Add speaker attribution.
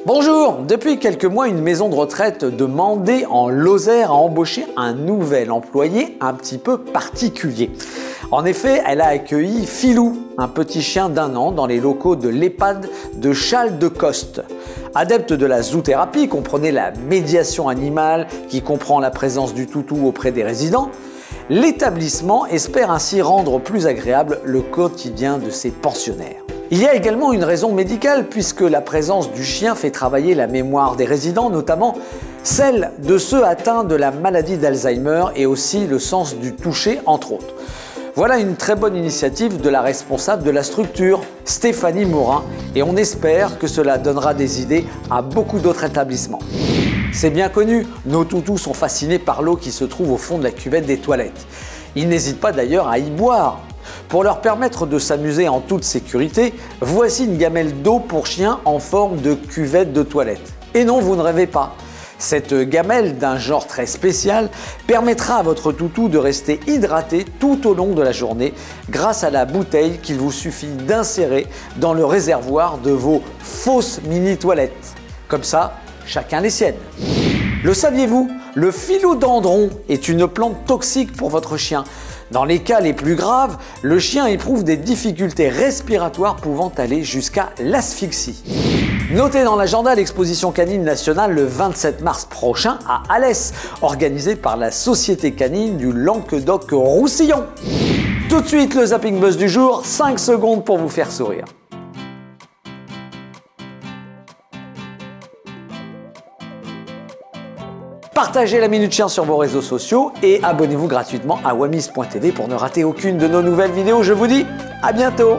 Speaker 1: Bonjour! Depuis quelques mois, une maison de retraite de Mandé en Lozère a embauché un nouvel employé un petit peu particulier. En effet, elle a accueilli Filou, un petit chien d'1 an dans les locaux de l'EHPAD de Châles-de-Coste. Adepte de la zoothérapie, comprenez la médiation animale qui comprend la présence du toutou auprès des résidents, l'établissement espère ainsi rendre plus agréable le quotidien de ses pensionnaires. Il y a également une raison médicale puisque la présence du chien fait travailler la mémoire des résidents, notamment celle de ceux atteints de la maladie d'Alzheimer et aussi le sens du toucher entre autres. Voilà une très bonne initiative de la responsable de la structure, Stéphanie Morin, et on espère que cela donnera des idées à beaucoup d'autres établissements. C'est bien connu, nos toutous sont fascinés par l'eau qui se trouve au fond de la cuvette des toilettes. Ils n'hésitent pas d'ailleurs à y boire. Pour leur permettre de s'amuser en toute sécurité, voici une gamelle d'eau pour chiens en forme de cuvette de toilette. Et non, vous ne rêvez pas. Cette gamelle d'un genre très spécial permettra à votre toutou de rester hydraté tout au long de la journée grâce à la bouteille qu'il vous suffit d'insérer dans le réservoir de vos fausses mini-toilettes. Comme ça, chacun les siennes. Le saviez-vous? Le philodendron est une plante toxique pour votre chien. Dans les cas les plus graves, le chien éprouve des difficultés respiratoires pouvant aller jusqu'à l'asphyxie. Notez dans l'agenda l'exposition canine nationale le 27 mars prochain à Alès, organisée par la Société canine du Languedoc-Roussillon. Tout de suite, le Zapping Buzz du jour, 5 secondes pour vous faire sourire. Partagez la Minute Chien sur vos réseaux sociaux et abonnez-vous gratuitement à wamis.tv pour ne rater aucune de nos nouvelles vidéos. Je vous dis à bientôt!